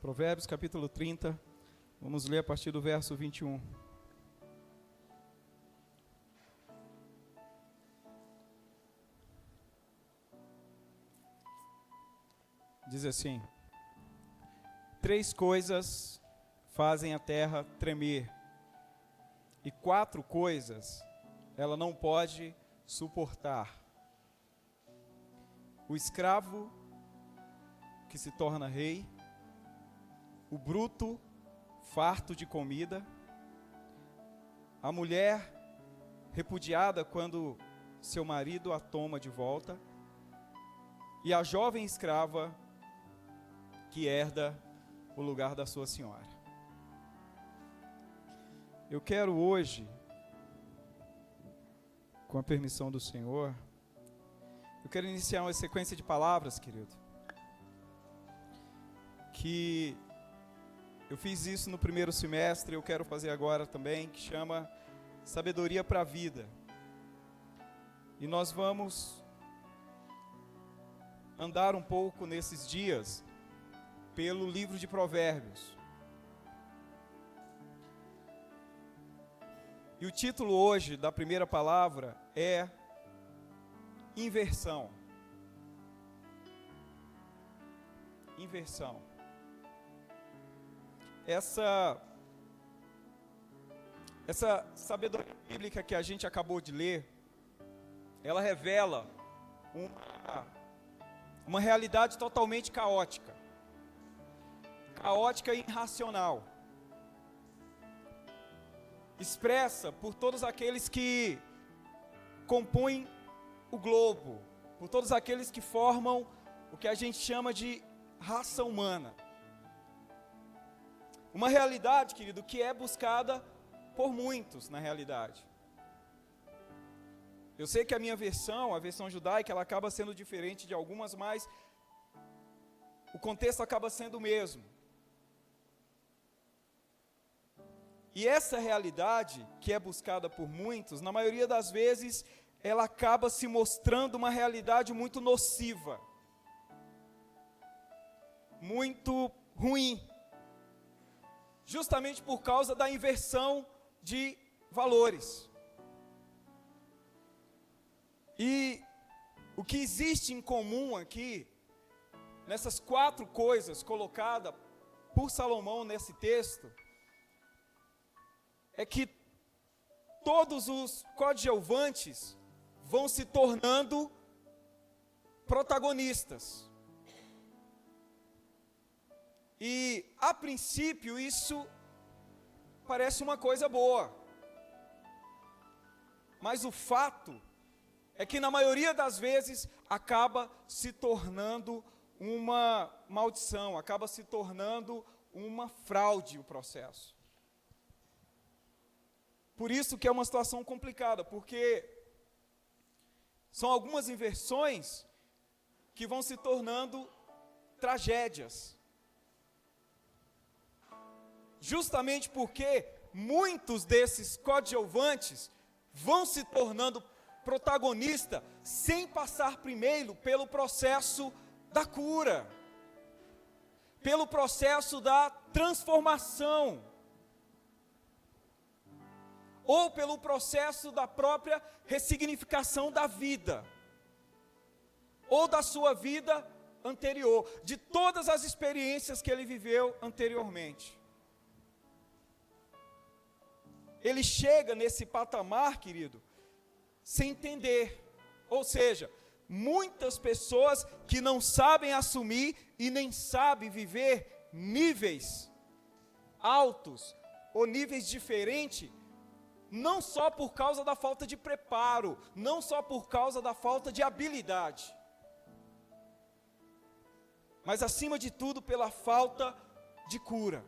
Provérbios capítulo 30, vamos ler a partir do verso 21. Diz assim: 3 coisas fazem a terra tremer, e 4 coisas ela não pode suportar: o escravo que se torna rei, o bruto farto de comida, a mulher repudiada quando seu marido a toma de volta, e a jovem escrava que herda o lugar da sua senhora. Eu quero hoje, com a permissão do Senhor, eu quero iniciar uma sequência de palavras, querido, que eu fiz isso no primeiro semestre, eu quero fazer agora também, que chama Sabedoria para a Vida. E nós vamos andar um pouco nesses dias pelo livro de Provérbios. E o título hoje da primeira palavra é Inversão. Inversão. Essa sabedoria bíblica que a gente acabou de ler, ela revela uma realidade totalmente caótica. Caótica e irracional. Expressa por todos aqueles que compõem o globo, por todos aqueles que formam o que a gente chama de raça humana. Uma realidade, querido, que é buscada por muitos, na realidade. Eu sei que a minha versão, a versão judaica, ela acaba sendo diferente de algumas, mas o contexto acaba sendo o mesmo. E essa realidade, que é buscada por muitos, na maioria das vezes, ela acaba se mostrando uma realidade muito nociva, muito ruim, justamente por causa da inversão de valores. E o que existe em comum aqui, nessas 4 coisas colocadas por Salomão nesse texto, é que todos os coadjuvantes vão se tornando protagonistas. E, a princípio, isso parece uma coisa boa. Mas o fato é que, na maioria das vezes, acaba se tornando uma maldição, acaba se tornando uma fraude o processo. Por isso que é uma situação complicada, porque são algumas inversões que vão se tornando tragédias. Justamente porque muitos desses coadjuvantes vão se tornando protagonistas sem passar primeiro pelo processo da cura, pelo processo da transformação, ou pelo processo da própria ressignificação da vida, ou da sua vida anterior, de todas as experiências que ele viveu anteriormente. Ele chega nesse patamar, querido, sem entender. Ou seja, muitas pessoas que não sabem assumir e nem sabem viver níveis altos ou níveis diferentes, não só por causa da falta de preparo, não só por causa da falta de habilidade, mas acima de tudo pela falta de cura.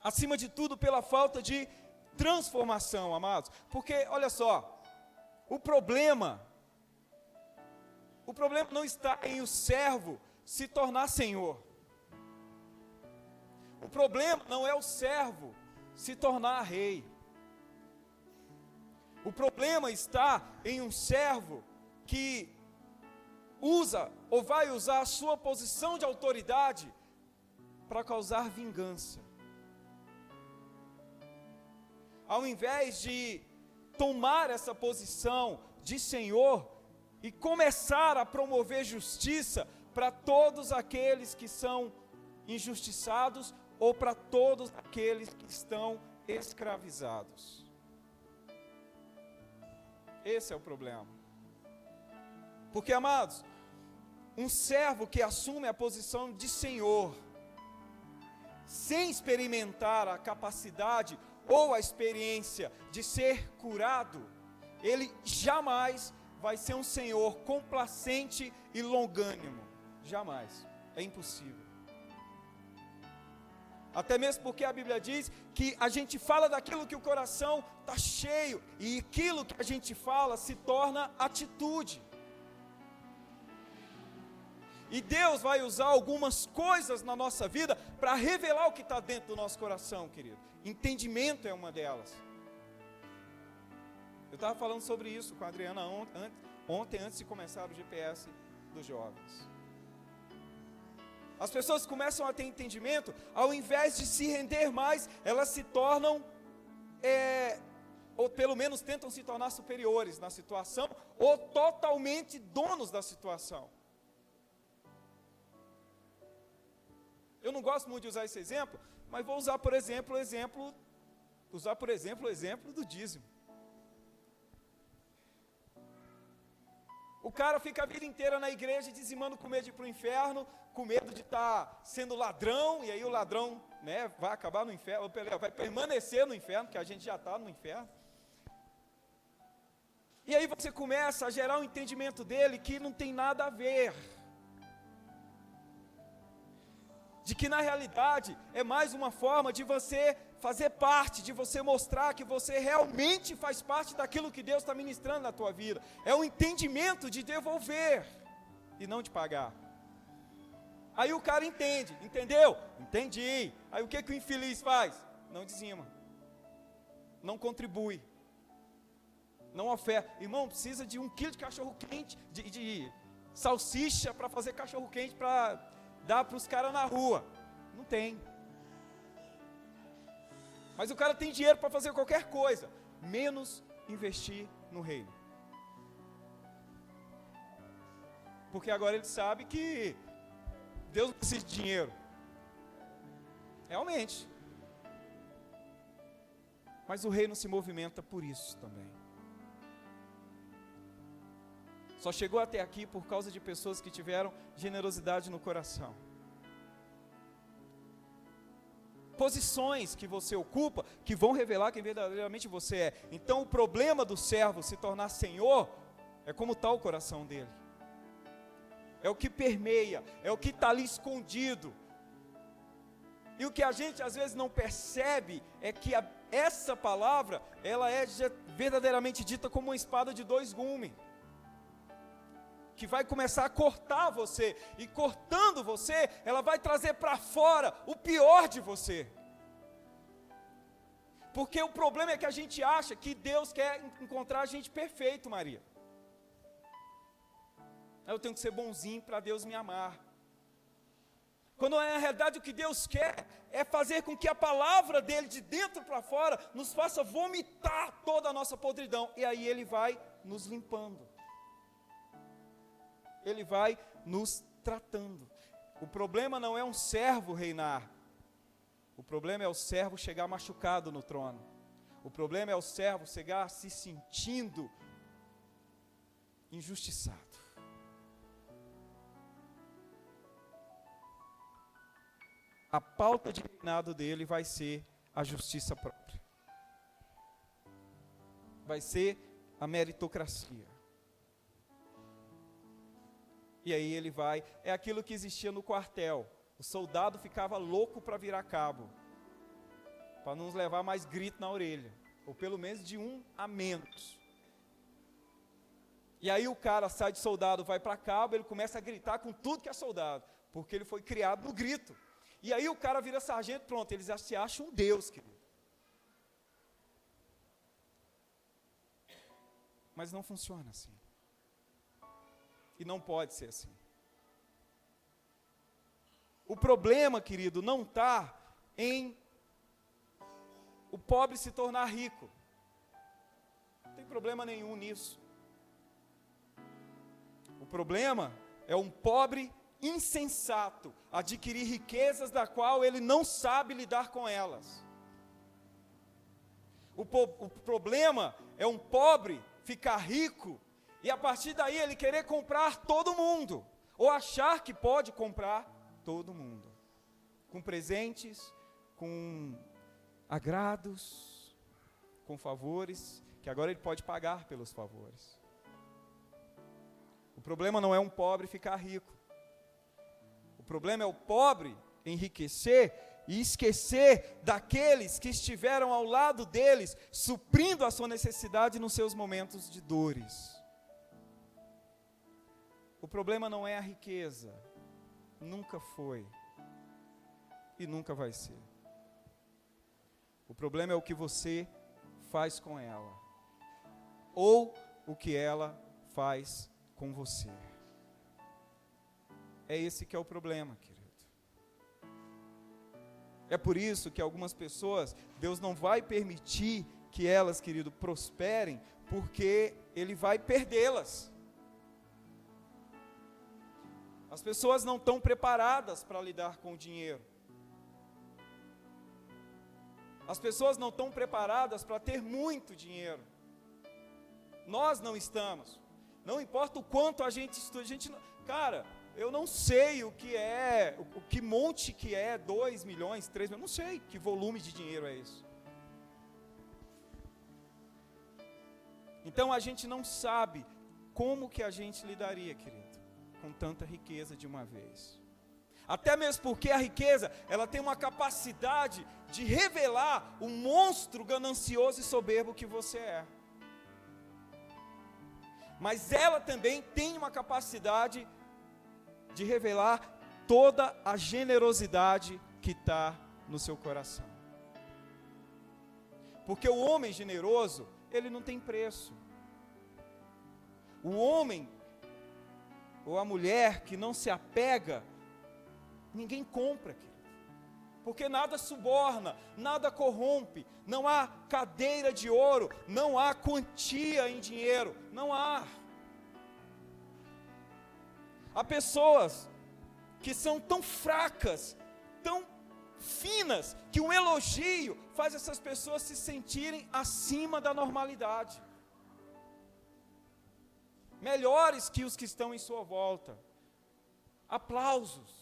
Acima de tudo pela falta de transformação, amados. Porque, olha só, o problema não está em o servo se tornar senhor. O problema não é o servo se tornar rei. O problema está em um servo que usa ou vai usar a sua posição de autoridade para causar vingança. Ao invés de tomar essa posição de Senhor e começar a promover justiça para todos aqueles que são injustiçados ou para todos aqueles que estão escravizados. Esse é o problema. Porque, amados, um servo que assume a posição de Senhor, sem experimentar a capacidade ou a experiência de ser curado, ele jamais vai ser um Senhor complacente e longânimo. Jamais. É impossível. Até mesmo porque a Bíblia diz que a gente fala daquilo que o coração está cheio, e aquilo que a gente fala se torna atitude. E Deus vai usar algumas coisas na nossa vida para revelar o que está dentro do nosso coração, querido. Entendimento é uma delas. Eu estava falando sobre isso com a Adriana ontem, antes de começar o GPS dos jovens. As pessoas começam a ter entendimento, ao invés de se render mais, elas se tornam, ou pelo menos tentam se tornar superiores na situação, ou totalmente donos da situação. Eu não gosto muito de usar esse exemplo, mas vou usar, por exemplo, o exemplo do dízimo. O cara fica a vida inteira na igreja dizimando com medo de ir para o inferno, com medo de estar sendo ladrão, e aí o ladrão, né, vai acabar no inferno, vai permanecer no inferno, porque a gente já está no inferno. E aí você começa a gerar um entendimento dele que não tem nada a ver. De que na realidade é mais uma forma de você fazer parte, de você mostrar que você realmente faz parte daquilo que Deus está ministrando na tua vida. É um entendimento de devolver e não de pagar. Aí o cara entende, entendeu? Entendi. Aí o que o infeliz faz? Não dizima, não contribui, não oferta. Irmão, precisa de 1 quilo de cachorro quente, de salsicha para fazer cachorro quente para dá para os caras na rua. Não tem. Mas o cara tem dinheiro para fazer qualquer coisa, menos investir no reino. Porque agora ele sabe que Deus não precisa de dinheiro. Realmente. Mas o reino se movimenta por isso também. Só chegou até aqui por causa de pessoas que tiveram generosidade no coração. Posições que você ocupa, que vão revelar quem verdadeiramente você é. Então o problema do servo se tornar senhor, é como está o coração dele. É o que permeia, é o que está ali escondido. E o que a gente às vezes não percebe, é que essa palavra, ela é verdadeiramente dita como uma espada de 2 gumes. Que vai começar a cortar você, e cortando você, ela vai trazer para fora o pior de você. Porque o problema é que a gente acha que Deus quer encontrar a gente perfeito, Maria. Eu tenho que ser bonzinho para Deus me amar. Quando na realidade o que Deus quer é fazer com que a palavra dele de dentro para fora nos faça vomitar toda a nossa podridão. E aí ele vai nos limpando. Ele vai nos tratando. O problema não é um servo reinar. O problema é o servo chegar machucado no trono. O problema é o servo chegar se sentindo injustiçado. A pauta de reinado dele vai ser a justiça própria. Vai ser a meritocracia. E aí ele vai, é aquilo que existia no quartel. O soldado ficava louco para virar cabo, para não nos levar mais grito na orelha, ou pelo menos de um a menos. E aí o cara sai de soldado, vai para cabo, ele começa a gritar com tudo que é soldado, porque ele foi criado no grito. E aí o cara vira sargento, pronto, eles já se acham um Deus, querido. Mas não funciona assim. E não pode ser assim. O problema, querido, não está em o pobre se tornar rico. Não tem problema nenhum nisso. O problema é um pobre insensato adquirir riquezas da qual ele não sabe lidar com elas. O problema é um pobre ficar rico e a partir daí ele querer comprar todo mundo, ou achar que pode comprar todo mundo, com presentes, com agrados, com favores, que agora ele pode pagar pelos favores. O problema não é um pobre ficar rico. O problema é o pobre enriquecer e esquecer daqueles que estiveram ao lado deles, suprindo a sua necessidade nos seus momentos de dores. O problema não é a riqueza, nunca foi e nunca vai ser. O problema é o que você faz com ela, ou o que ela faz com você. É esse que é o problema, querido. É por isso que algumas pessoas, Deus não vai permitir que elas, querido, prosperem, porque Ele vai perdê-las. As pessoas não estão preparadas para lidar com o dinheiro. As pessoas não estão preparadas para ter muito dinheiro. Nós não estamos. Não importa o quanto a gente estuda, cara, eu não sei o que monte que é 2 milhões, 3 milhões, não sei que volume de dinheiro é isso. Então a gente não sabe como que a gente lidaria, querido, com tanta riqueza de uma vez. Até mesmo porque a riqueza, ela tem uma capacidade de revelar o monstro ganancioso e soberbo que você é. Mas ela também tem uma capacidade de revelar toda a generosidade que está no seu coração. Porque o homem generoso, ele não tem preço. O homem ou a mulher que não se apega, ninguém compra, querido. Porque nada suborna, nada corrompe, não há cadeira de ouro, não há quantia em dinheiro, não há. Há pessoas que são tão fracas, tão finas, que um elogio faz essas pessoas se sentirem acima da normalidade. Melhores que os que estão em sua volta. Aplausos.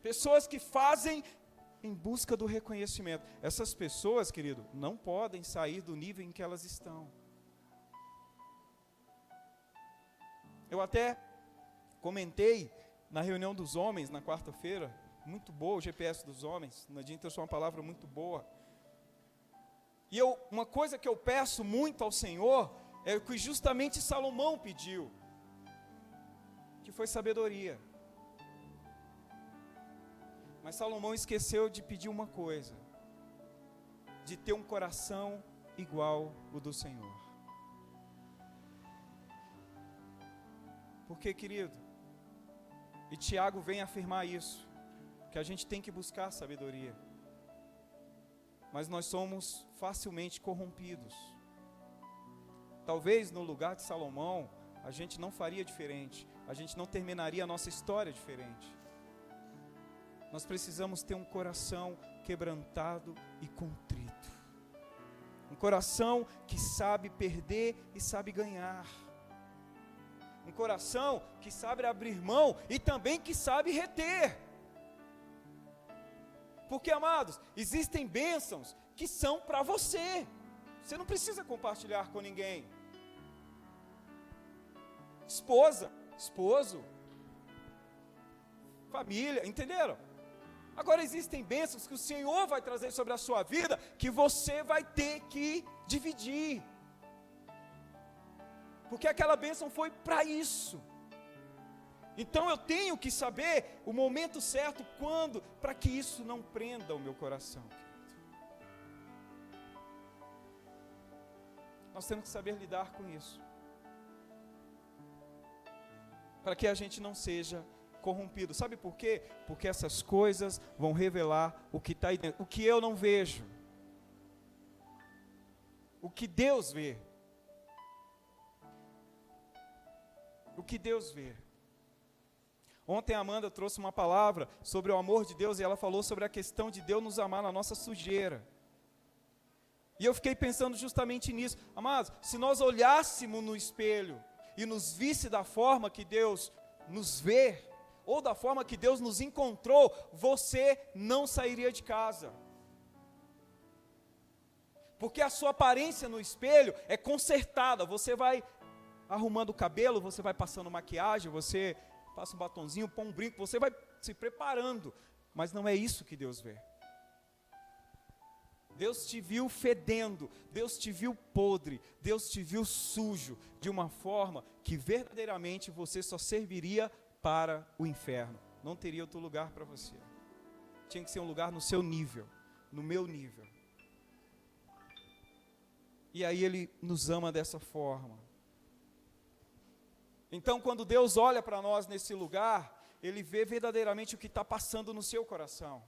Pessoas que fazem em busca do reconhecimento. Essas pessoas, querido, não podem sair do nível em que elas estão. Eu até comentei na reunião dos homens, na quarta-feira, muito boa, o GPS dos homens, na dia trouxe uma palavra muito boa. E uma coisa que eu peço muito ao Senhor, é o que justamente Salomão pediu, que foi sabedoria. Mas Salomão esqueceu de pedir uma coisa, de ter um coração igual o do Senhor. Porque, querido, e Tiago vem afirmar isso, que a gente tem que buscar sabedoria, mas nós somos facilmente corrompidos. Talvez no lugar de Salomão, a gente não faria diferente, a gente não terminaria a nossa história diferente. Nós precisamos ter um coração quebrantado e contrito. Um coração que sabe perder e sabe ganhar. Um coração que sabe abrir mão e também que sabe reter. Porque, amados, existem bênçãos que são para você. Você não precisa compartilhar com ninguém. Esposa, esposo, família, entenderam? Agora existem bênçãos que o Senhor vai trazer sobre a sua vida, que você vai ter que dividir. Porque aquela bênção foi para isso. Então eu tenho que saber o momento certo, quando, para que isso não prenda o meu coração, querido. Nós temos que saber lidar com isso. para que a gente não seja corrompido. Sabe por quê? Porque essas coisas vão revelar o que está aí dentro, o que eu não vejo, o que Deus vê. O que Deus vê. Ontem a Amanda trouxe uma palavra sobre o amor de Deus e ela falou sobre a questão de Deus nos amar na nossa sujeira. E eu fiquei pensando justamente nisso. Amados, se nós olhássemos no espelho e nos visse da forma que Deus nos vê, ou da forma que Deus nos encontrou, você não sairia de casa. Porque a sua aparência no espelho é consertada. Você vai arrumando o cabelo, você vai passando maquiagem, você passa um batonzinho, põe um brinco, você vai se preparando. Mas não é isso que Deus vê. Deus te viu fedendo, Deus te viu podre, Deus te viu sujo, de uma forma que verdadeiramente você só serviria para o inferno. Não teria outro lugar para você. Tinha que ser um lugar no seu nível, no meu nível. E aí Ele nos ama dessa forma. Então, quando Deus olha para nós nesse lugar, Ele vê verdadeiramente o que está passando no seu coração.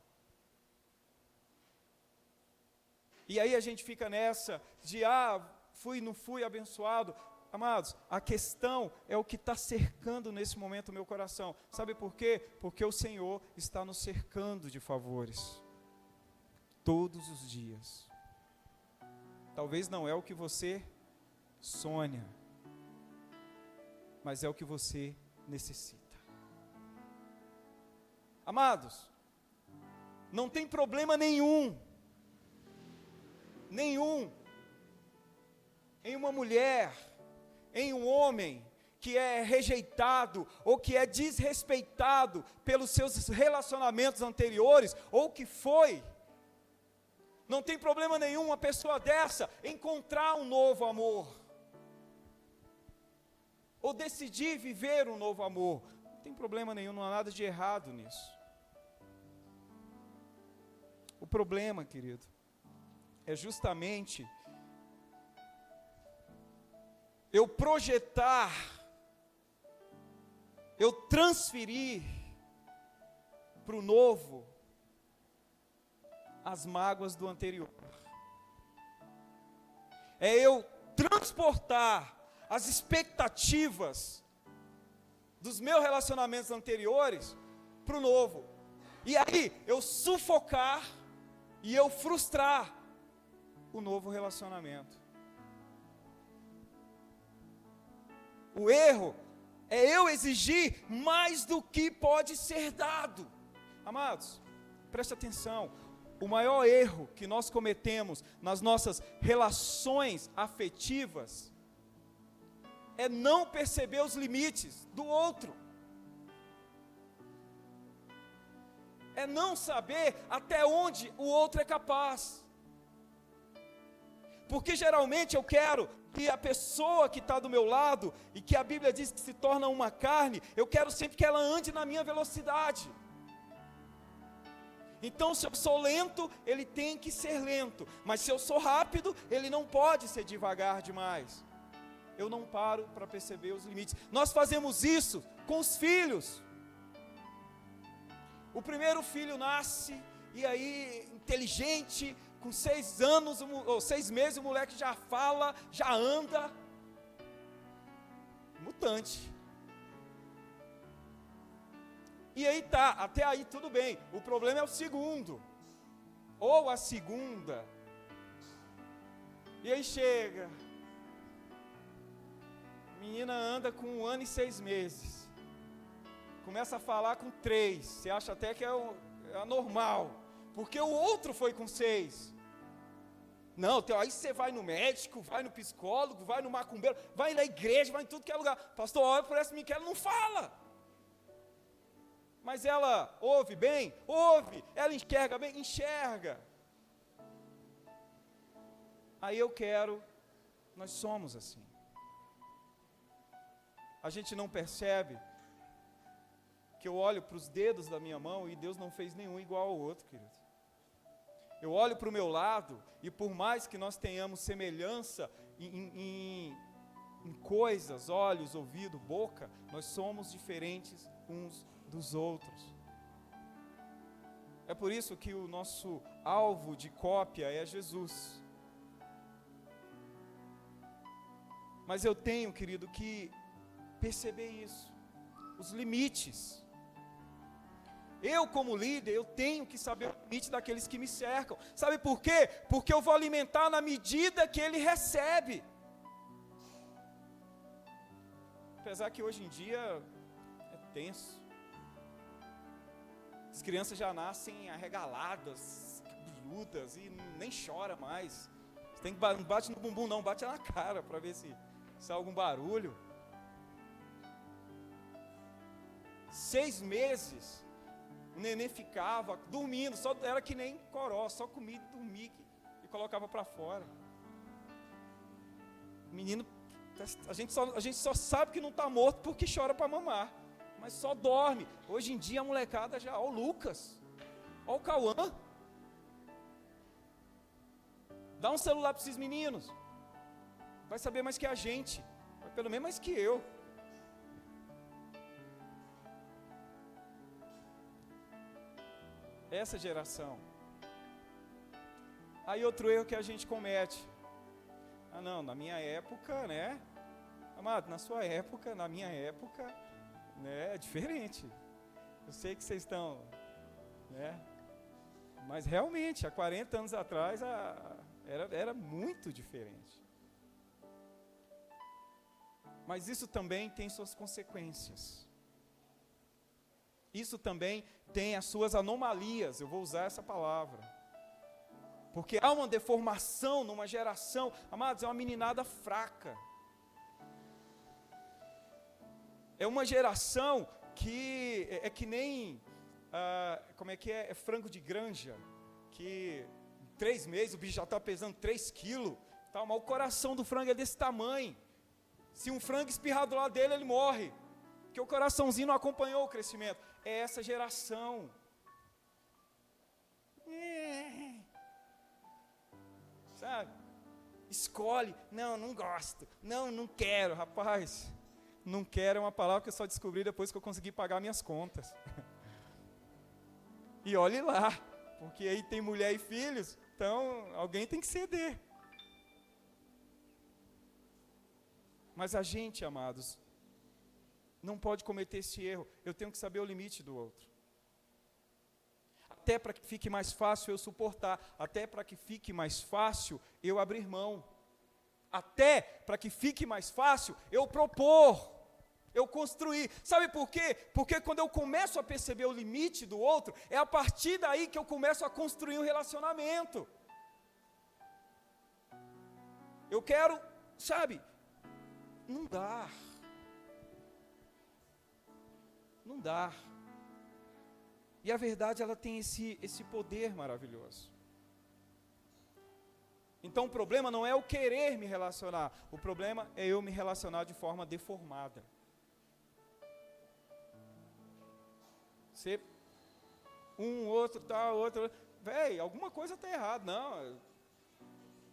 E aí a gente fica nessa de, fui, não fui abençoado. Amados, a questão é o que está cercando nesse momento o meu coração. Sabe por quê? Porque o Senhor está nos cercando de favores. Todos os dias. Talvez não é o que você sonha, mas é o que você necessita. Amados, não tem problema nenhum em uma mulher, em um homem que é rejeitado ou que é desrespeitado pelos seus relacionamentos anteriores ou que foi. Não tem problema nenhum uma pessoa dessa encontrar um novo amor ou decidir viver um novo amor. Não tem problema nenhum, não há nada de errado nisso. O problema, querido, é justamente eu projetar, eu transferir para o novo as mágoas do anterior. É eu transportar as expectativas dos meus relacionamentos anteriores para o novo. E aí eu sufocar e eu frustrar o novo relacionamento. O erro é eu exigir mais do que pode ser dado. Amados, preste atenção. O maior erro que nós cometemos nas nossas relações afetivas é não perceber os limites do outro. É não saber até onde o outro é capaz. Porque geralmente eu quero que a pessoa que está do meu lado, e que a Bíblia diz que se torna uma carne, eu quero sempre que ela ande na minha velocidade. Então, se eu sou lento, ele tem que ser lento. Mas se eu sou rápido, ele não pode ser devagar demais. Eu não paro para perceber os limites. Nós fazemos isso com os filhos. O primeiro filho nasce, e aí, inteligente, com 6 anos, ou 6 meses, o moleque já fala, já anda. Mutante. E aí tá, até aí tudo bem. O problema é o segundo, ou a segunda. E aí chega, menina anda com 1 ano e 6 meses, começa a falar com 3, você acha até que é anormal, porque o outro foi com 6. Não, então, aí você vai no médico, vai no psicólogo, vai no macumbeiro, vai na igreja, vai em tudo que é lugar. Pastor, olha, parece que ela não fala. Mas ela ouve bem? Ouve. Ela enxerga bem? Enxerga. Aí nós somos assim. A gente não percebe que eu olho para os dedos da minha mão e Deus não fez nenhum igual ao outro, querido. Eu olho para o meu lado e por mais que nós tenhamos semelhança em em coisas, olhos, ouvido, boca, nós somos diferentes uns dos outros. É por isso que o nosso alvo de cópia é Jesus. Mas eu tenho, querido, que perceber isso, os limites. Eu, como líder, eu tenho que saber o limite daqueles que me cercam. Sabe por quê? Porque eu vou alimentar na medida que ele recebe. Apesar que hoje em dia é tenso. As crianças já nascem arregaladas, cabeludas e nem chora mais. Você tem que não bate no bumbum não, bate na cara para ver se sai algum barulho. 6 meses, o neném ficava dormindo, só era que nem coró, só comia e dormia e colocava para fora. O menino, a gente só sabe que não está morto porque chora para mamar, mas só dorme. Hoje em dia a molecada já, ó o Lucas, ó o Cauã. Dá um celular para esses meninos, vai saber mais que a gente, pelo menos mais que eu. Essa geração. Aí outro erro que a gente comete. Ah não, na minha época, né? Amado, na sua época, na minha época, né? É diferente. Eu sei que vocês estão, né? Mas realmente, há 40 anos atrás, era muito diferente. Mas isso também tem suas consequências. Isso também tem as suas anomalias, eu vou usar essa palavra. Porque há uma deformação numa geração, amados, é uma meninada fraca. É uma geração que é que nem, como é que é? É frango de granja, que em 3 meses o bicho já está pesando 3 quilos, tá? Mas o coração do frango é desse tamanho. Se um frango espirrar do lado dele, ele morre. Porque o coraçãozinho não acompanhou o crescimento. É essa geração. Sabe? Escolhe. Não gosto. Não quero. Rapaz, não quero é uma palavra que eu só descobri depois que eu consegui pagar minhas contas. E olhe lá. Porque aí tem mulher e filhos. Então, alguém tem que ceder. Mas a gente, amados, não pode cometer esse erro. Eu tenho que saber o limite do outro. Até para que fique mais fácil eu suportar. Até para que fique mais fácil eu abrir mão. Até para que fique mais fácil eu propor. Eu construir. Sabe por quê? Porque quando eu começo a perceber o limite do outro, é a partir daí que eu começo a construir um relacionamento. Eu quero, sabe, não dá. Não dá. E a verdade, ela tem esse poder maravilhoso. Então o problema não é o querer me relacionar. O problema é eu me relacionar de forma deformada. Você, outro, outro. Véi, alguma coisa está errada. Não,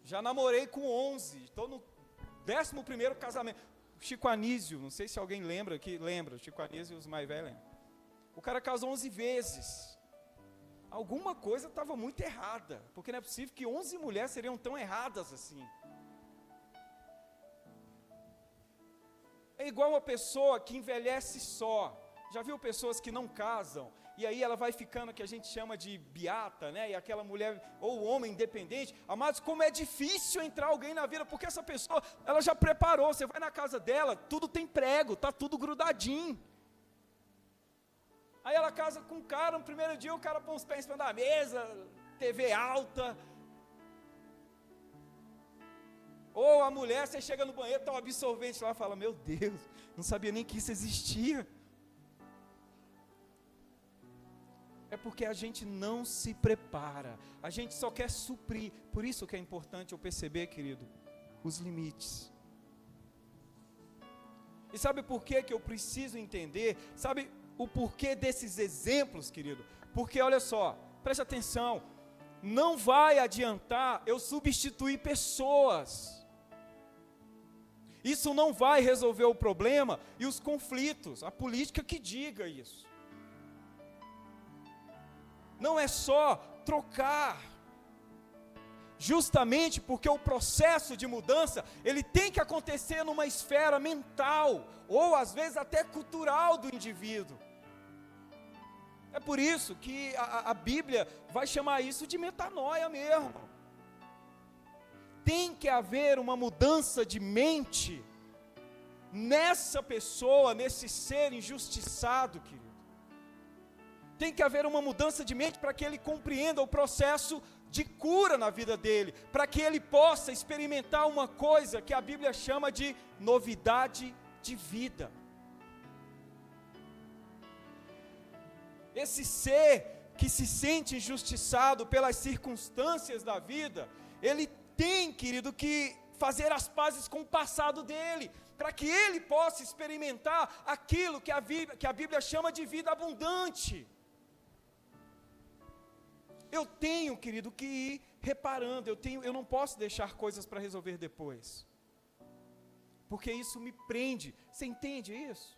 já namorei com 11. Estou no 11º casamento. Chico Anísio, não sei se alguém lembra, Chico Anísio e os mais velhos lembram. O cara casou 11 vezes. Alguma coisa estava muito errada, porque não é possível que 11 mulheres seriam tão erradas assim. É igual uma pessoa que envelhece só. Já viu pessoas que não casam, e aí ela vai ficando, que a gente chama de beata, né? E aquela mulher, ou o homem independente. Amados, como é difícil entrar alguém na vida, porque essa pessoa, ela já preparou. Você vai na casa dela, tudo tem prego, está tudo grudadinho. Aí ela casa com um cara, no primeiro dia o cara põe os pés em cima da mesa, TV alta. Ou a mulher, você chega no banheiro, está um absorvente lá e fala, meu Deus, não sabia nem que isso existia. É porque a gente não se prepara, a gente só quer suprir. Por isso que é importante eu perceber, querido, os limites. E sabe por que eu preciso entender? Sabe o porquê desses exemplos, querido? Porque olha só, preste atenção, não vai adiantar eu substituir pessoas. Isso não vai resolver o problema e os conflitos, a política que diga isso. Não é só trocar, justamente porque o processo de mudança, ele tem que acontecer numa esfera mental, ou às vezes até cultural do indivíduo. É por isso que a Bíblia vai chamar isso de metanoia mesmo. Tem que haver uma mudança de mente nessa pessoa, nesse ser injustiçado, querido. Tem que haver uma mudança de mente para que ele compreenda o processo de cura na vida dele, para que ele possa experimentar uma coisa que a Bíblia chama de novidade de vida. Esse ser que se sente injustiçado pelas circunstâncias da vida, ele tem, querido, que fazer as pazes com o passado dele, para que ele possa experimentar aquilo que a Bíblia chama de vida abundante. Eu tenho, querido, que ir reparando, eu não posso deixar coisas para resolver depois, porque isso me prende. Você entende isso?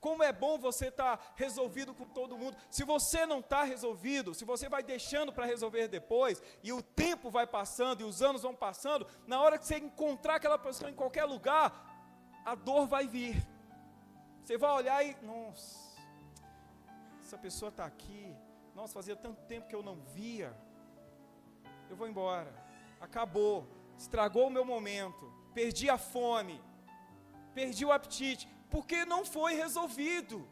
Como é bom você estar resolvido com todo mundo. Se você não está resolvido, se você vai deixando para resolver depois, e o tempo vai passando, e os anos vão passando, na hora que você encontrar aquela pessoa em qualquer lugar, a dor vai vir. Você vai olhar e, nossa, essa pessoa está aqui, nossa, fazia tanto tempo que eu não via, eu vou embora, acabou, estragou o meu momento, perdi a fome, perdi o apetite, porque não foi resolvido.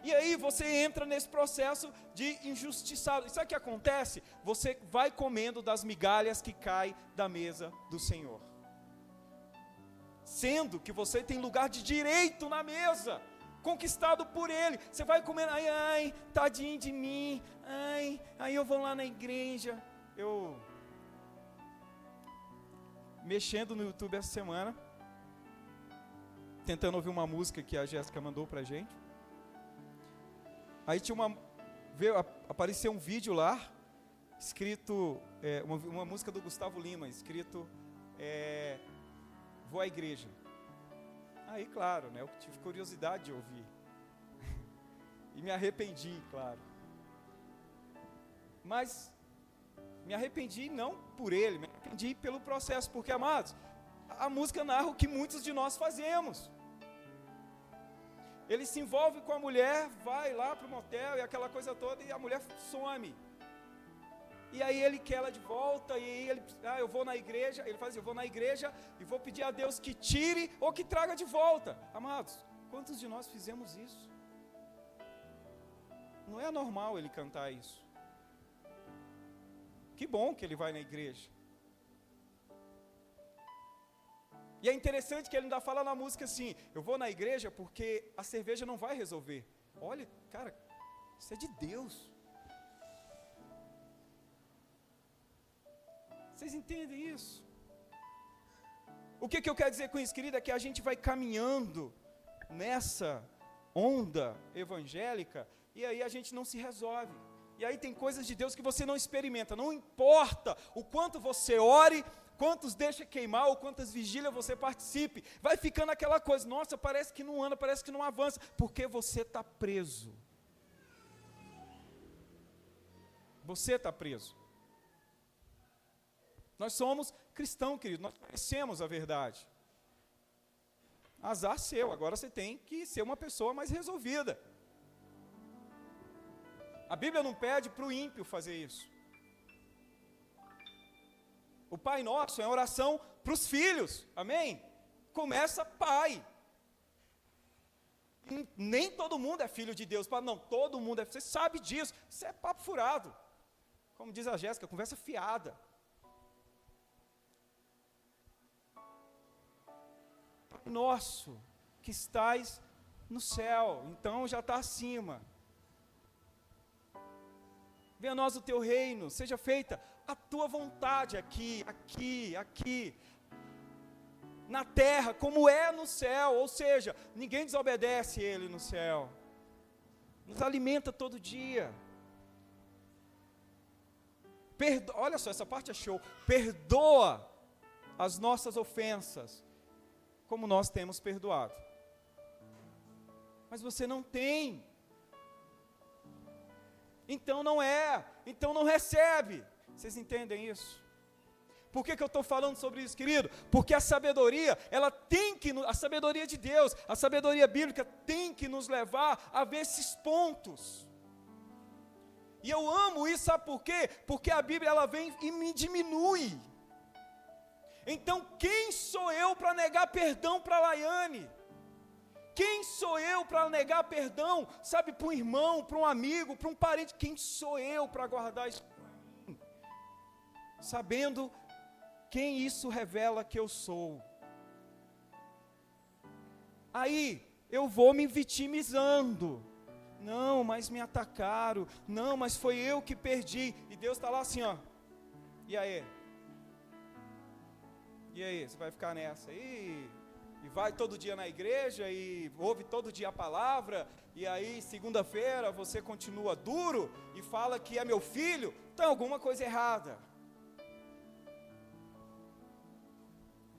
E aí você entra nesse processo de injustiçado. E sabe o que acontece? Você vai comendo das migalhas que caem da mesa do Senhor, sendo que você tem lugar de direito na mesa, conquistado por Ele. Você vai comendo, ai, tadinho de mim, aí eu vou lá na igreja. Eu, mexendo no YouTube essa semana, tentando ouvir uma música que a Jéssica mandou pra gente. Aí apareceu um vídeo lá, escrito, uma música do Gustavo Lima, escrito, vou à igreja. Aí, claro, né, eu tive curiosidade de ouvir. E me arrependi, claro. Mas, me arrependi não por ele, me arrependi pelo processo, porque, amados, a música narra o que muitos de nós fazemos. Ele se envolve com a mulher, vai lá para o motel e aquela coisa toda, e a mulher some. E aí ele quer ela de volta, e aí ele, eu vou na igreja, ele faz, eu vou na igreja e vou pedir a Deus que tire ou que traga de volta. Amados, quantos de nós fizemos isso? Não é normal ele cantar isso. Que bom que ele vai na igreja. E é interessante que ele ainda fala na música assim, eu vou na igreja porque a cerveja não vai resolver. Olha, cara, isso é de Deus. Vocês entendem isso? O que eu quero dizer com isso, querida, é que a gente vai caminhando nessa onda evangélica, e aí a gente não se resolve. E aí tem coisas de Deus que você não experimenta, não importa o quanto você ore, quantos deixa queimar ou quantas vigílias você participe, vai ficando aquela coisa, nossa, parece que não anda, parece que não avança, porque você está preso. Você está preso. Nós somos cristãos, querido, nós conhecemos a verdade. Azar seu, agora você tem que ser uma pessoa mais resolvida. A Bíblia não pede para o ímpio fazer isso. O Pai Nosso é oração para os filhos, amém? Começa pai. E nem todo mundo é filho de Deus, não, todo mundo é, você sabe disso, isso é papo furado. Como diz a Jéssica, conversa fiada. Pai Nosso, que estais no céu, então já está acima. Venha a nós o teu reino, seja feita a tua vontade aqui, na terra, como é no céu, ou seja, ninguém desobedece Ele no céu, nos alimenta todo dia, olha só, essa parte é show, perdoa as nossas ofensas, como nós temos perdoado. Mas você não tem. Então então não recebe. Vocês entendem isso? Por que eu estou falando sobre isso, querido? Porque a sabedoria, a sabedoria de Deus, a sabedoria bíblica tem que nos levar a ver esses pontos. E eu amo isso, sabe por quê? Porque a Bíblia, ela vem e me diminui. Então, quem sou eu para negar perdão para a Laiane? Quem sou eu para negar perdão, sabe, para um irmão, para um amigo, para um parente? Quem sou eu para guardar isso para mim? Sabendo quem isso revela que eu sou. Aí, eu vou me vitimizando. Não, mas me atacaram. Não, mas foi eu que perdi. E Deus está lá assim, ó. E aí? E aí, você vai ficar nessa aí? E vai todo dia na igreja e ouve todo dia a palavra, e aí segunda-feira você continua duro e fala que é meu filho, então alguma coisa errada.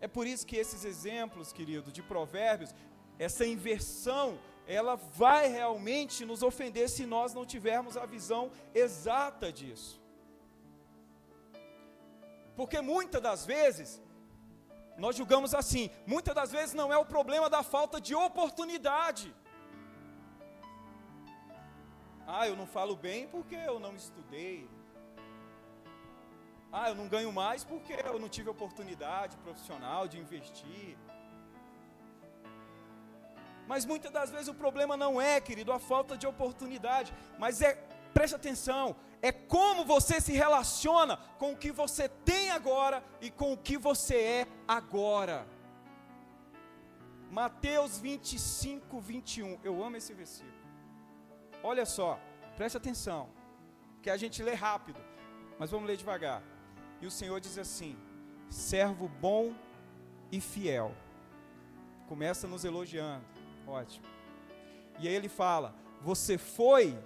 É por isso que esses exemplos, querido, de provérbios, essa inversão, ela vai realmente nos ofender se nós não tivermos a visão exata disso. Porque muitas das vezes, nós julgamos assim, muitas das vezes não é o problema da falta de oportunidade. Eu não falo bem porque eu não estudei. Eu não ganho mais porque eu não tive oportunidade profissional de investir. Mas muitas das vezes o problema não é, querido, a falta de oportunidade, mas preste atenção, é como você se relaciona com o que você tem agora e com o que você é agora. Mateus 25, 21, eu amo esse versículo. Olha só, preste atenção, que a gente lê rápido, mas vamos ler devagar. E o Senhor diz assim: servo bom e fiel. Começa nos elogiando, ótimo. E aí ele fala: você foi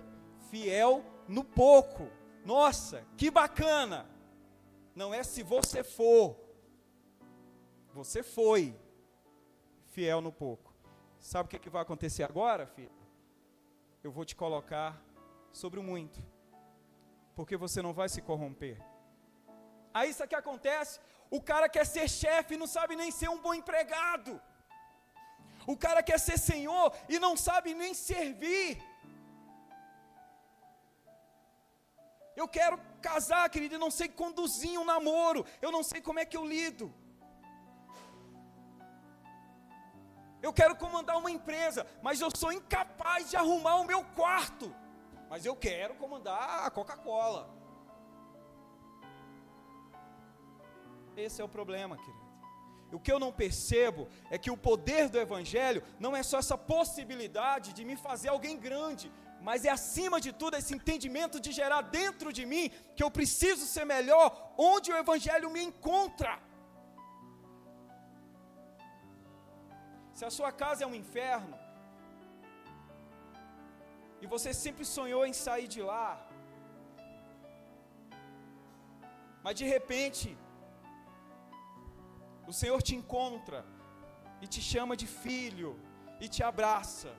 fiel no pouco. Nossa, que bacana. Não é se você for. Você foi fiel no pouco. Sabe o que vai acontecer agora, filho? Eu vou te colocar sobre o muito. Porque você não vai se corromper. Aí isso que acontece, o cara quer ser chefe e não sabe nem ser um bom empregado. O cara quer ser senhor e não sabe nem servir. Eu quero casar, querido, e não sei conduzir um namoro, eu não sei como é que eu lido. Eu quero comandar uma empresa, mas eu sou incapaz de arrumar o meu quarto. Mas eu quero comandar a Coca-Cola. Esse é o problema, querido. O que eu não percebo é que o poder do Evangelho não é só essa possibilidade de me fazer alguém grande, mas é acima de tudo esse entendimento de gerar dentro de mim que eu preciso ser melhor onde o Evangelho me encontra. Se a sua casa é um inferno, e você sempre sonhou em sair de lá, mas de repente o Senhor te encontra e te chama de filho e te abraça,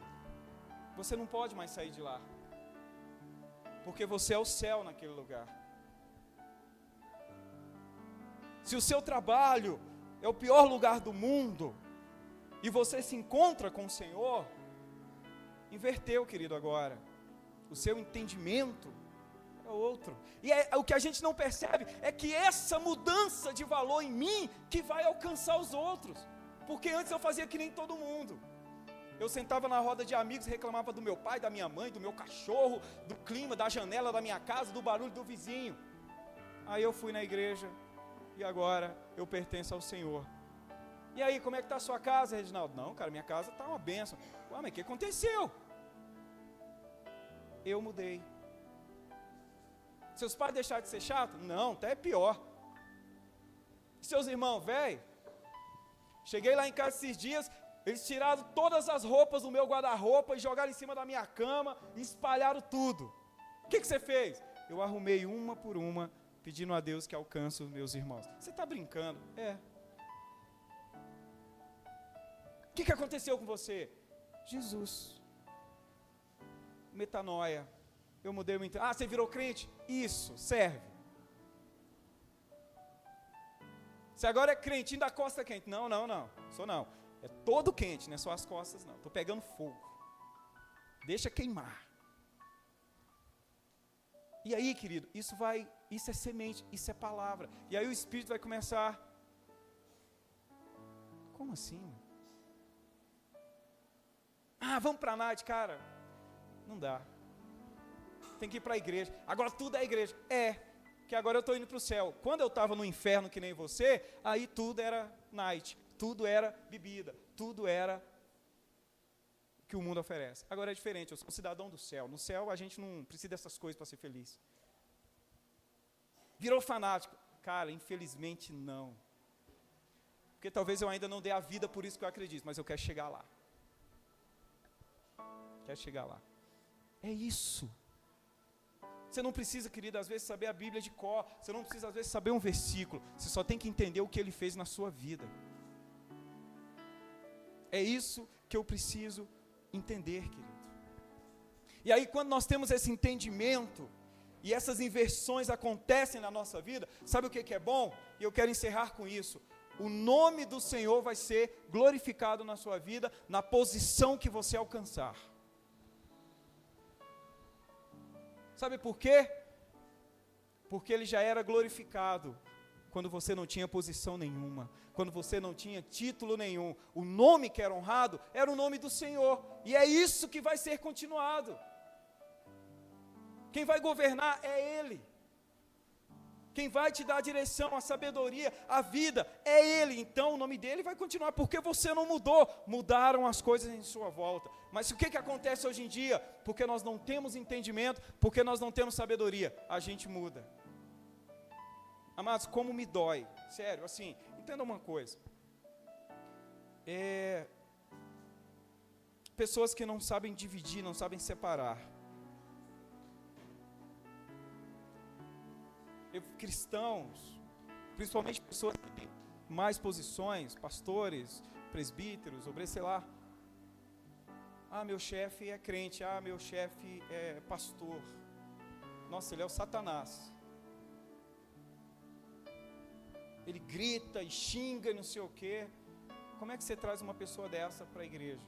você não pode mais sair de lá, porque você é o céu naquele lugar. Se o seu trabalho é o pior lugar do mundo e você se encontra com o Senhor, inverteu, querido, agora. O seu entendimento é outro. E o que a gente não percebe é que essa mudança de valor em mim que vai alcançar os outros. Porque antes eu fazia que nem todo mundo. Eu sentava na roda de amigos e reclamava do meu pai, da minha mãe, do meu cachorro, do clima, da janela da minha casa, do barulho do vizinho. Aí eu fui na igreja e agora eu pertenço ao Senhor. E aí, como é que está a sua casa, Reginaldo? Não, cara, minha casa está uma bênção. Ué, mas o que aconteceu? Eu mudei. Seus pais deixaram de ser chato? Não, até é pior. Seus irmãos, velho, cheguei lá em casa esses dias, eles tiraram todas as roupas do meu guarda-roupa e jogaram em cima da minha cama e espalharam tudo. O que você fez? Eu arrumei uma por uma, pedindo a Deus que alcance os meus irmãos. Você está brincando? É. O que aconteceu com você? Jesus. Metanoia. Eu mudei o entendimento. Você virou crente? Isso, serve. Você agora é crente, ainda costa quente. Não, sou não. É todo quente, não é só as costas não. Estou pegando fogo. Deixa queimar. E aí, querido, isso é semente, isso é palavra. E aí o Espírito vai começar. Como assim? Vamos para a night, cara. Não dá. Tem que ir para a igreja. Agora tudo é igreja. Que agora eu estou indo para o céu. Quando eu estava no inferno que nem você, aí tudo era night, tudo era bebida, tudo era o que o mundo oferece. Agora é diferente, eu sou cidadão do céu. No céu a gente não precisa dessas coisas para ser feliz. Virou fanático? Cara, infelizmente não. Porque talvez eu ainda não dê a vida por isso que eu acredito, mas eu quero chegar lá. Quero chegar lá. É isso. Você não precisa, querido, às vezes saber a Bíblia de cor. Você não precisa, às vezes, saber um versículo. Você só tem que entender o que Ele fez na sua vida. É isso que eu preciso entender, querido. E aí, quando nós temos esse entendimento, e essas inversões acontecem na nossa vida, sabe o que é bom? E eu quero encerrar com isso. O nome do Senhor vai ser glorificado na sua vida, na posição que você alcançar. Sabe por quê? Porque Ele já era glorificado quando você não tinha posição nenhuma, quando você não tinha título nenhum. O nome que era honrado era o nome do Senhor, e é isso que vai ser continuado. Quem vai governar é Ele. Quem vai te dar a direção, a sabedoria, a vida, é Ele. Então o nome dele vai continuar, porque você não mudou. Mudaram as coisas em sua volta. Mas o que acontece hoje em dia? Porque nós não temos entendimento, porque nós não temos sabedoria, a gente muda. Amados, como me dói, sério, assim, entenda uma coisa. Pessoas que não sabem dividir, não sabem separar. Cristãos, principalmente pessoas que têm mais posições, pastores, presbíteros, obreiros, sei lá. Meu chefe é crente, meu chefe é pastor. Nossa, ele é o Satanás. Ele grita e xinga e não sei o quê. Como é que você traz uma pessoa dessa para a igreja?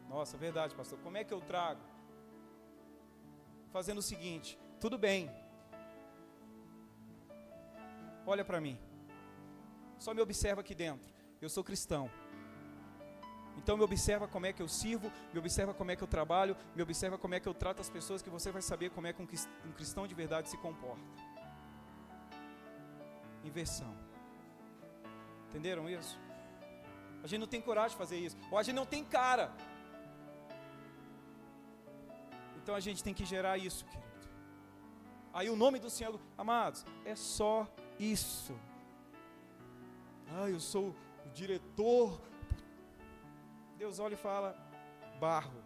Nossa, verdade, pastor. Como é que eu trago? Fazendo o seguinte, tudo bem, olha para mim, só me observa aqui dentro, eu sou cristão, então me observa como é que eu sirvo, me observa como é que eu trabalho, me observa como é que eu trato as pessoas, que você vai saber como é que um cristão de verdade se comporta. Inversão. Entenderam isso? A gente não tem coragem de fazer isso, ou a gente não tem cara. Então a gente tem que gerar isso, querido. Aí o nome do Senhor, amados, é só isso. Eu sou o diretor. Deus olha e fala: barro.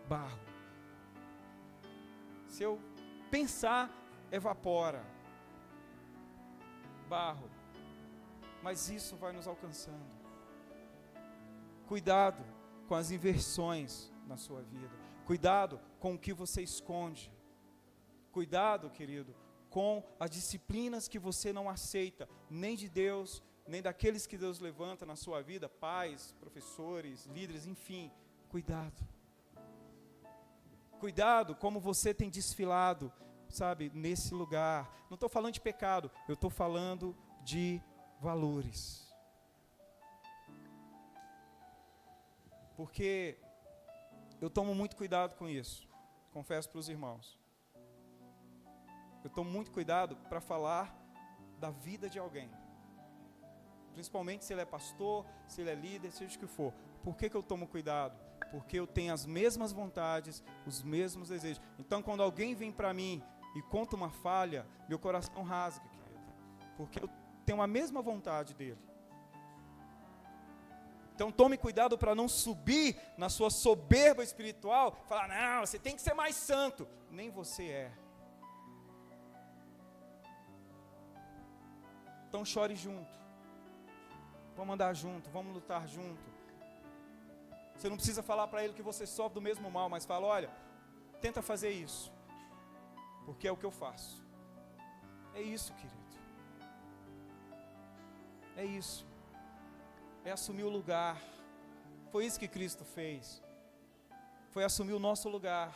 Barro. Se eu pensar, evapora. Barro. Mas isso vai nos alcançando. Cuidado com as inversões na sua vida. Cuidado com o que você esconde. Cuidado, querido, com as disciplinas que você não aceita, nem de Deus, nem daqueles que Deus levanta na sua vida, pais, professores, líderes, enfim. Cuidado. Cuidado como você tem desfilado, sabe, nesse lugar. Não estou falando de pecado, eu estou falando de valores. Porque eu tomo muito cuidado com isso, confesso para os irmãos. Eu tomo muito cuidado para falar da vida de alguém. Principalmente se ele é pastor, se ele é líder, seja o que for. Por que eu tomo cuidado? Porque eu tenho as mesmas vontades, os mesmos desejos. Então quando alguém vem para mim e conta uma falha, meu coração rasga, querido. Porque eu tenho a mesma vontade dele. Então tome cuidado para não subir na sua soberba espiritual, falar: não, você tem que ser mais santo. Nem você é. Então chore junto. Vamos andar junto, vamos lutar junto. Você não precisa falar para ele que você sofre do mesmo mal, mas fala, olha, tenta fazer isso, porque é o que eu faço. É isso, querido. É isso. É assumir o lugar. Foi isso que Cristo fez. Foi assumir o nosso lugar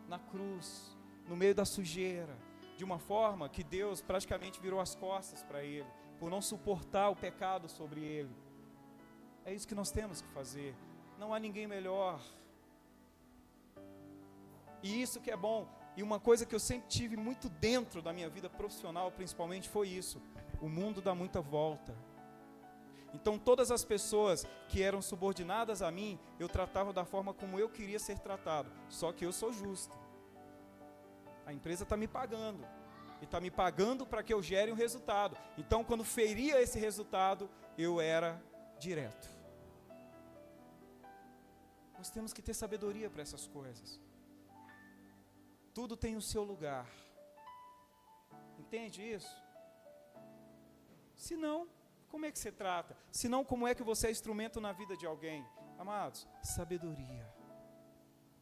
na cruz, no meio da sujeira, de uma forma que Deus praticamente virou as costas para ele, por não suportar o pecado sobre ele. É isso que nós temos que fazer. Não há ninguém melhor. E isso que é bom. E uma coisa que eu sempre tive muito dentro da minha vida profissional, principalmente, foi isso. O mundo dá muita volta. Então todas as pessoas que eram subordinadas a mim, eu tratava da forma como eu queria ser tratado. Só que eu sou justo. A empresa está me pagando. E está me pagando para que eu gere um resultado. Então quando feria esse resultado, eu era direto. Nós temos que ter sabedoria para essas coisas. Tudo tem o seu lugar. Entende isso? Se não, como é que você trata? Se não, como é que você é instrumento na vida de alguém? Amados, sabedoria.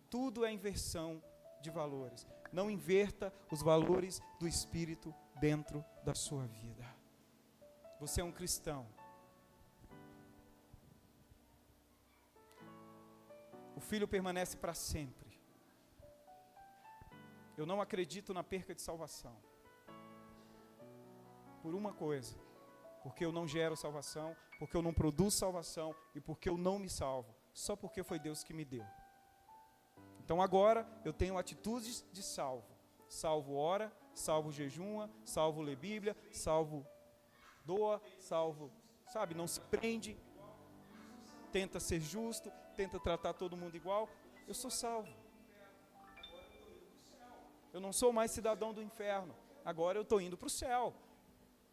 Tudo é inversão de valores. Não inverta os valores do Espírito dentro da sua vida. Você é um cristão. O Filho permanece para sempre. Eu não acredito na perca de salvação. Por uma coisa. Porque eu não gero salvação, porque eu não produzo salvação e porque eu não me salvo. Só porque foi Deus que me deu. Então agora eu tenho atitudes de salvo. Salvo ora, salvo jejuma, salvo lê Bíblia, salvo doa, salvo, sabe, não se prende, tenta ser justo, tenta tratar todo mundo igual. Eu sou salvo. Eu não sou mais cidadão do inferno. Agora eu estou indo para o céu.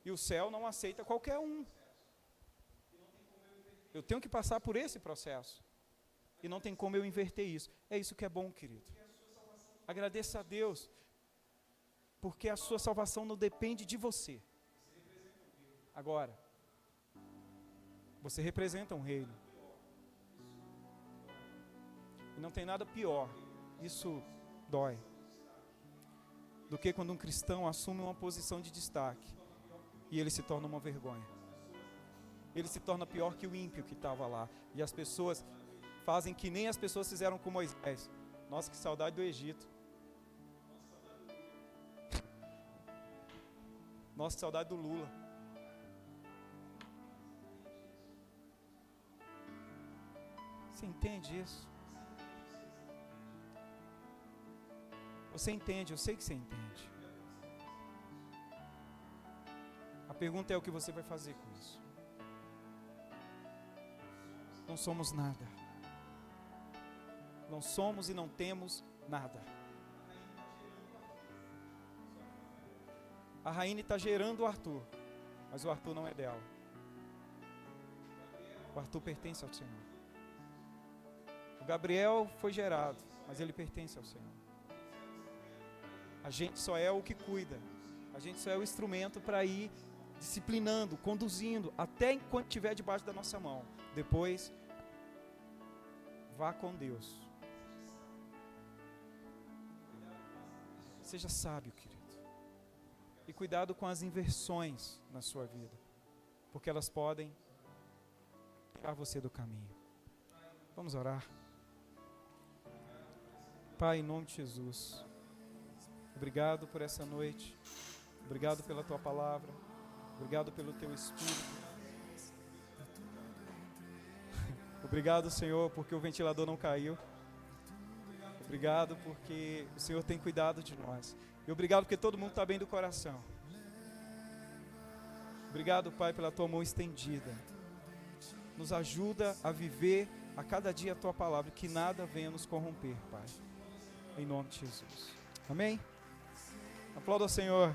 E o céu não aceita qualquer um. Eu tenho que passar por esse processo. E não tem como eu inverter isso. É isso que é bom, querido. Agradeça a Deus. Porque a sua salvação não depende de você. Agora, você representa um reino. E não tem nada pior. Isso dói. Do que quando um cristão assume uma posição de destaque. E ele se torna uma vergonha. Ele se torna pior que o ímpio que estava lá. E as pessoas fazem que nem as pessoas fizeram com Moisés. Nossa, que saudade do Egito. Nossa, que saudade do Lula. Você entende isso? Você entende, eu sei que você entende. A pergunta é o que você vai fazer com isso. Não somos nada. Não somos e não temos nada. A Raine está gerando o Arthur, mas o Arthur não é dela. O Arthur pertence ao Senhor. O Gabriel foi gerado, mas ele pertence ao Senhor. A gente só é o que cuida. A gente só é o instrumento para ir disciplinando, conduzindo, até enquanto estiver debaixo da nossa mão. Depois, vá com Deus. Seja sábio, querido. E cuidado com as inversões na sua vida, porque elas podem tirar você do caminho. Vamos orar. Pai, em nome de Jesus, obrigado por essa noite. Obrigado pela Tua palavra. Obrigado pelo Teu Espírito. Obrigado, Senhor, porque o ventilador não caiu. Obrigado porque o Senhor tem cuidado de nós. E obrigado porque todo mundo está bem do coração. Obrigado, Pai, pela Tua mão estendida. Nos ajuda a viver a cada dia a Tua palavra, que nada venha nos corromper, Pai. Em nome de Jesus. Amém? Aplauda o Senhor.